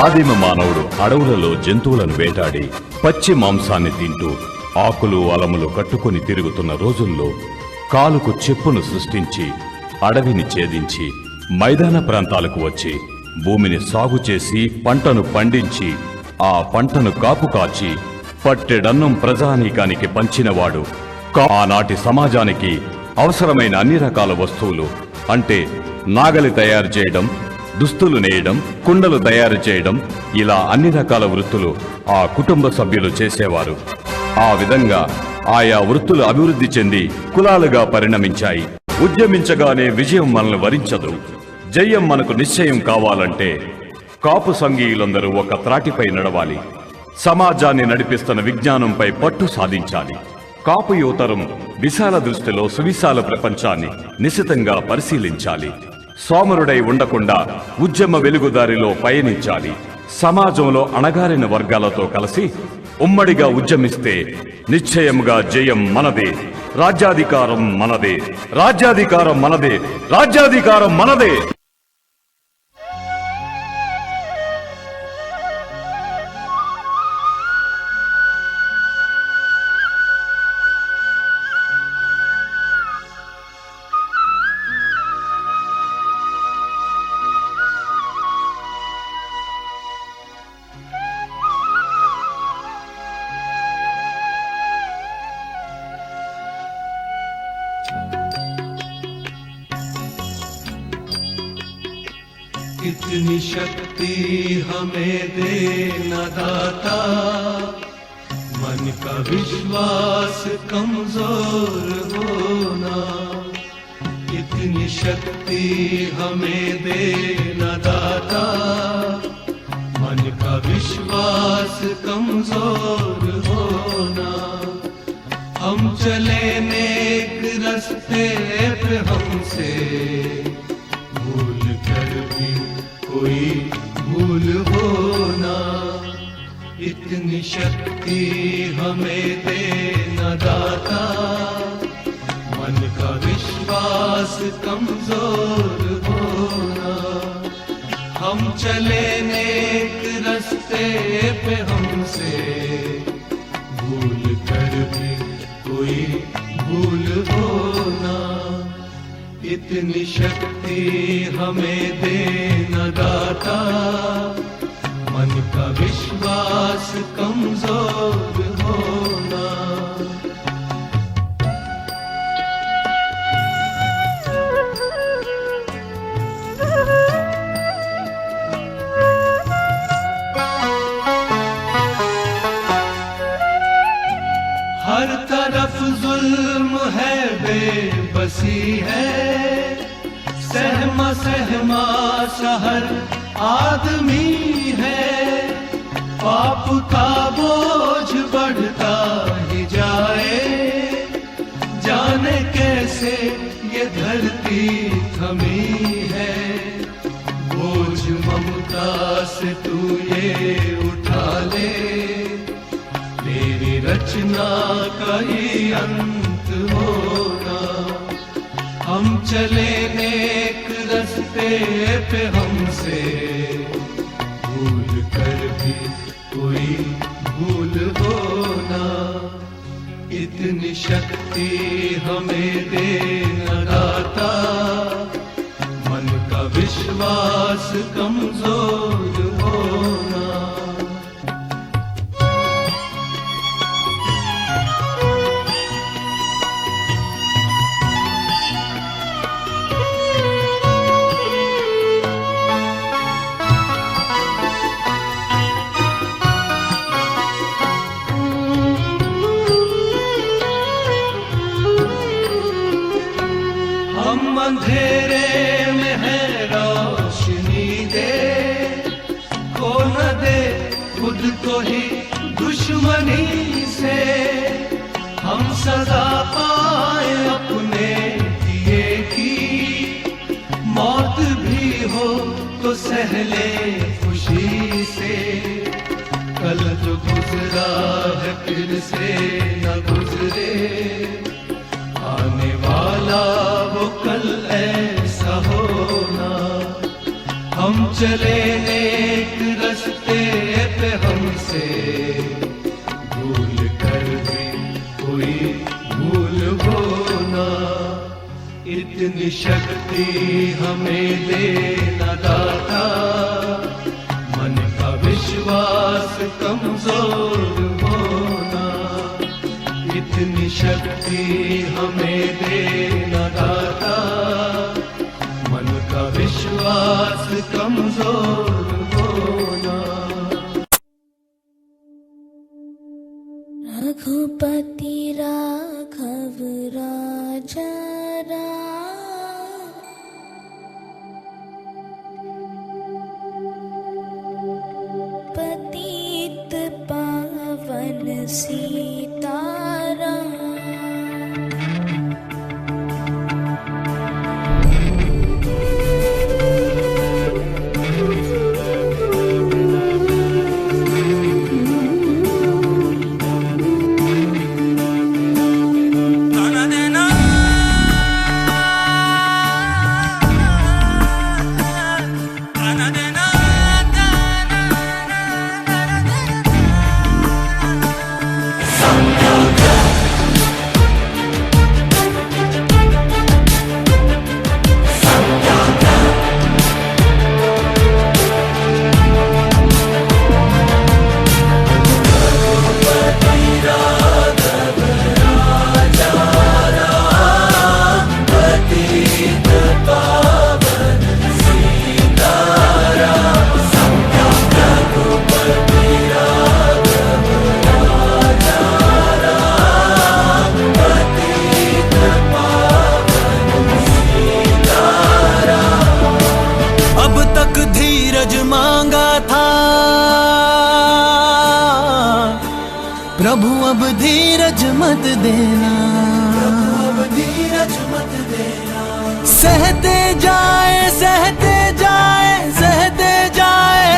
ఆదిమ మానవుడు అడవులలో జంతువులను వేటాడి పచ్చి మాంసాన్ని తింటూ ఆకులు అలములు కట్టుకుని తిరుగుతున్న రోజుల్లో కాలుకు చెప్పును సృష్టించి అడవిని ఛేదించి మైదాన ప్రాంతాలకు వచ్చి భూమిని సాగు చేసి పంటను పండించి ఆ పంటను కాపు కాచి పట్టెడన్నం ప్రజానీకానికి పంచినవాడు. ఆనాటి సమాజానికి అవసరమైన అన్ని రకాల వస్తువులు అంటే నాగలి తయారు చేయడం, దుస్తులు నేయడం, కుండలు తయారు చేయడం, ఇలా అన్ని రకాల వృత్తులు ఆ కుటుంబ సభ్యులు చేసేవారు. ఆ విధంగా ఆయా వృత్తులు అభివృద్ధి చెంది కులాలుగా పరిణమించాయి. ఉద్యమించగానే విజయం మనల్ని వరించదు. జయం మనకు నిశ్చయం కావాలంటే కాపు సంఘీయులందరూ ఒక త్రాటిపై నడవాలి. సమాజాన్ని నడిపిస్తున్న విజ్ఞానంపై పట్టు సాధించాలి. కాపు యువతరం విశాల దృష్టిలో సువిశాల ప్రపంచాన్ని నిశితంగా పరిశీలించాలి. సోమరుడై ఉండకుండా ఉద్యమ వెలుగుదారిలో పయనించాలి. సమాజంలో అణగారిన వర్గాలతో కలిసి ఉమ్మడిగా ఉద్యమిస్తే నిశ్చయముగా జయం మనదే. రాజ్యాధికారం మనదే, రాజ్యాధికారం మనదే, రాజ్యాధికారం మనదే. इतनी शक्ति हमें दे न दाता, मन का विश्वास कमजोर होना। इतनी शक्ति हमें दे न दाता, मन का विश्वास कमजोर होना। हम चले नेक रास्ते पे हमसे भूल कर भी कोई भूल होना। इतनी शक्ति हमें दे न दाता, मन का विश्वास कमजोर होना। हम चले नेक रास्ते पे हमसे भूल कर भी कोई भूल होना। इतनी शक्ति हमें दे न दाता, मन का विश्वास कमजोर होना। हर तरफ जुल्म है, बेबसी है, सहमा सहमा शहर आदमी है। पाप का बोझ बढ़ता ही जाए, जाने कैसे ये धरती थमी है। बोझ ममता से तू ये उठा ले, तेरी रचना का ही अंत होना। हम चले नेक रास्ते पे हमसे भूल कर भी कोई भूल होना। इतनी शक्ति हमें दे न दाता, मन का विश्वास कमजोर होना। हम अंधेरे में है रोशनी दे, खो न दे खुद को ही दुश्मनी से। हम सजा पाए अपने दिए की, मौत भी हो तो सहले खुशी से। कल जो गुजरा है फिर से न गुजरे, आने वाला वो कल ऐसा होना। हम चले नेक रास्ते से भूल कर भी कोई भूल हो ना। इतनी शक्ति हमें देना दाता, मन का विश्वास कमजोर होना। इतनी शक्ति हमें देना दाता, मन का विश्वास कमजोर होना। रघुपति राघव राजा राम, पतित पावन सीताराम। प्रभु अब धीरज मत देना, सहते जाए सहते जाए सहते जाए,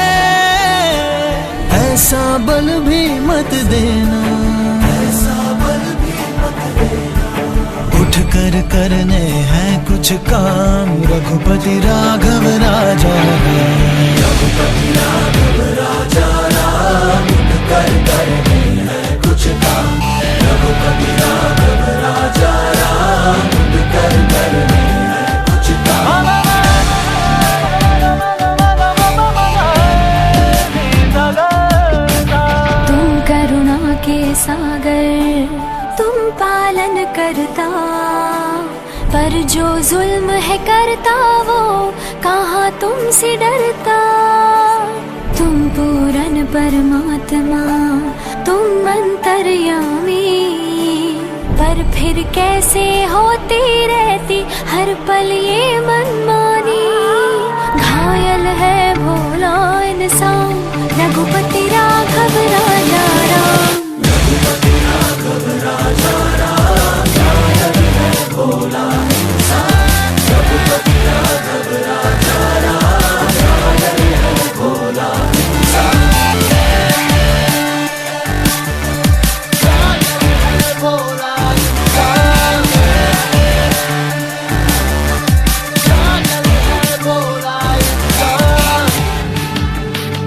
ऐसा बल भी मत देना, उठ कर करने हैं कुछ काम, रघुपति राघव राजा राम। रघुपति राघव राजा राम, उठ कर करने हैं कुछ काम, रघुपति राघव राजा राम, उठ कर करने हैं कुछ काम। तुम करुणा के सागर, तुम पालन करता, पर जो जुल्म है करता वो कहाँ तुमसे डरता। तुम पूरन परमात्मा, तुम अंतर्यामी, पर फिर कैसे होती रहती हर पल ये मनमानी। घायल है भोला इंसान, रघुपति राघव राजा राम। रघुपति राघव राजा राम, घायल है भोला इंसान, रघुपति राघव राजा राम, घायल है भोला इंसान।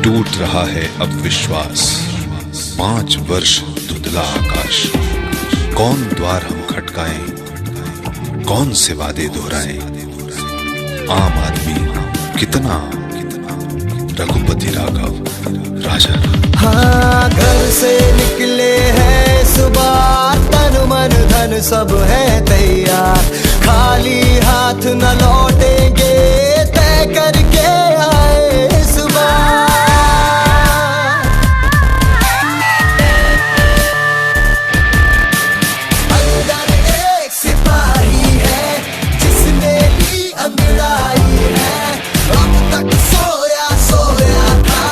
टूट रहा है अब विश्वास, 5 वर्ष धुंधला आकाश, कौन द्वार हम खटकाएं, कौन से वादे दोहराएं, आम आदमी कितना, रघुपति राघव राजा। हाँ, घर से निकले हैं सुबह, तन मन धन सब है तैयार, खाली हाथ न लौटेंगे, तय करके आए सुबह। अंदर एक सिपाही है जिसने ली अंगड़ाई है, अब तक सोया सोया था,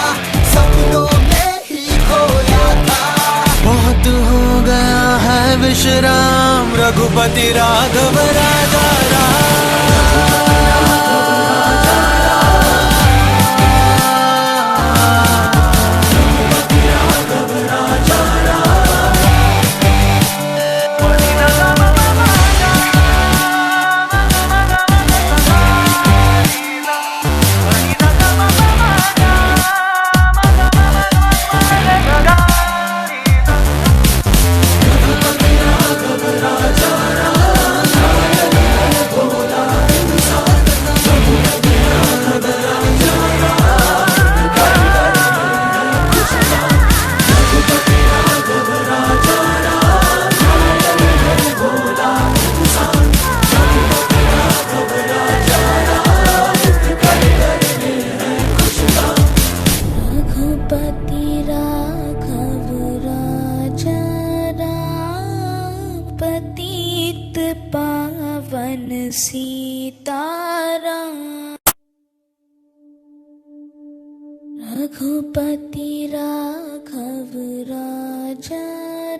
सपनों में ही खोया था। बहुत हो गया है विश्राम, रघुपति राघव राजा राम। रघुपति राघव राजा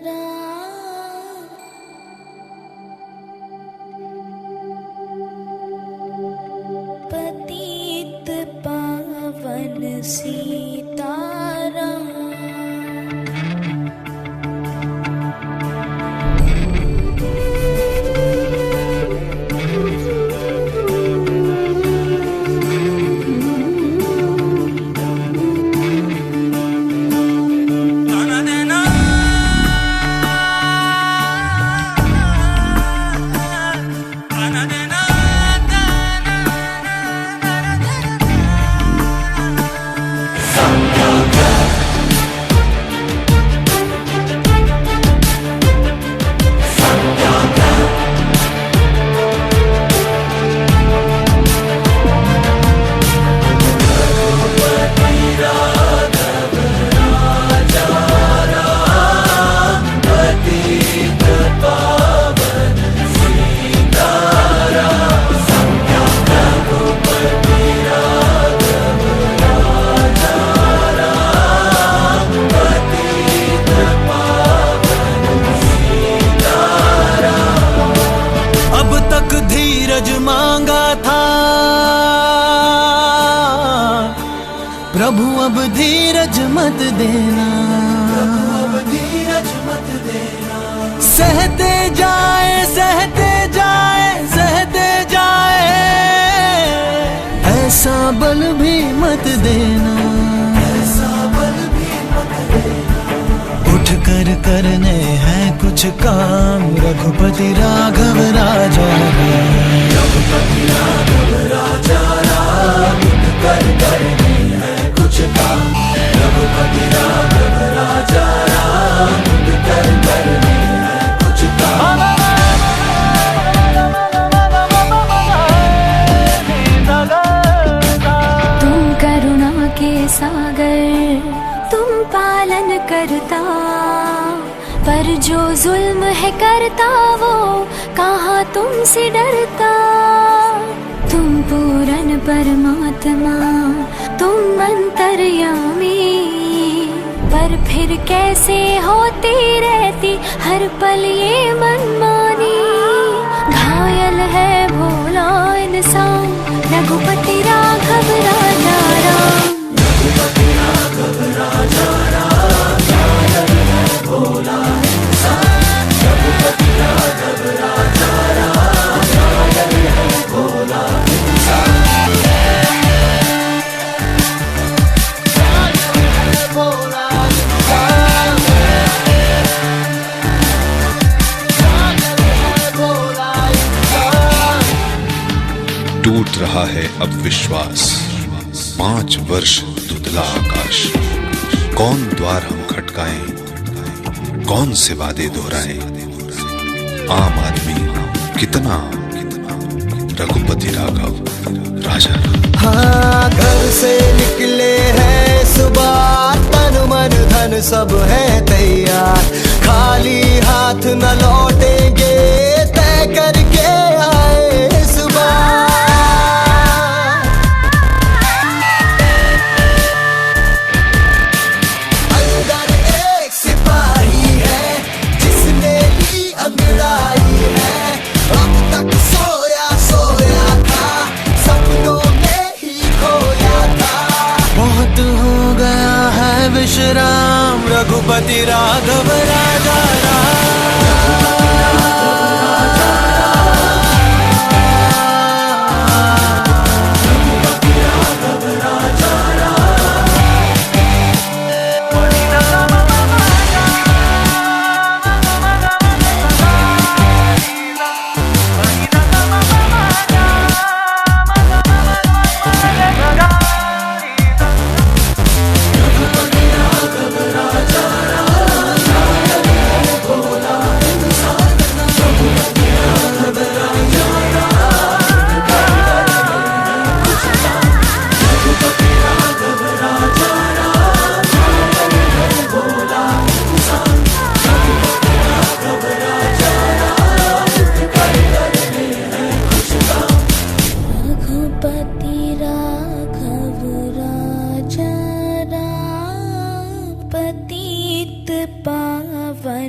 राम, पतित पावन सीताराम। मांगा था प्रभु, अब धीरज मत देना, अब धीरज मत देना। सहते जाए सहते जाए सहते जाए, ऐसा बल भी मत देना, ऐसा बल भी मत देना। उठ कर करने हैं कुछ काम, रघुपति राघव राजा राम, रघुपति राघव राजा राम। उठ कर करने हैं कुछ काम, रघुपति राघव राजा राम। उठ कर करने हैं कुछ काम। तुम करुणा के सागर, तुम पालन करता, पर जो जुल्म है करता वो कहाँ तुमसे डरता। तुम पूरन परमात्मा, तुम अंतर्यामी, पर फिर कैसे होती रहती हर पल ये मनमानी। घायल है भोला इंसान, रघुपति राघव राजा राम, रघुपति राघव राजा राम। घायल है भोला इंसान, रघुपति राघव राजा राम। घायल है भोला इंसान, घायल है भोला इंसान, घायल है भोला इंसान। टूट रहा है अब विश्वास, 5 वर्ष धुंधला आकाश। कौन द्वार हम खटकाएं, कौन से वादे दोहराएं। आम आदमी कितना, रघुपति राघव राजा राम। हाँ, घर से निकले हैं सुबह, तन मन धन सब है तैयार। खाली हाथ न लौटेंगे, तय करके आए सुबह। अंदर एक सिपाही है जिसने ली अंगड़ाई है। अब तक सोया सोया था, सपनों में ही खोया था। बहुत हो गया है विश्राम, रघुपति राघव राजा राम।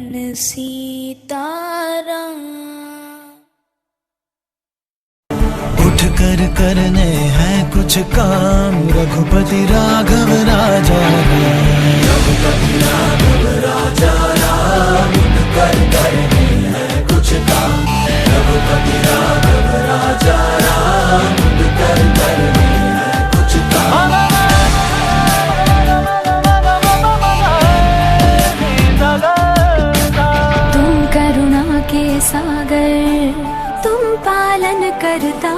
मन सीताराम। उठ कर करने हैं कुछ काम, रघुपति राघव राजा राम। रघुपति राघव राजा राम, उठ कर करने हैं कुछ काम, रघुपति राघव राजा राम, उठ कर करने हैं कुछ काम। तुम करुणा के सागर, तुम पालन करता,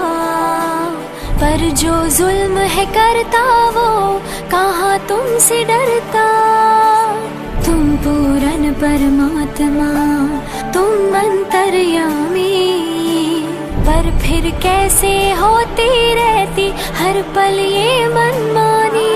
पर जो जुल्म है करता वो कहाँ तुमसे डरता। तुम पूरन परमात्मा, तुम अंतर्यामी, पर फिर कैसे होती रहती हर पल ये मनमानी।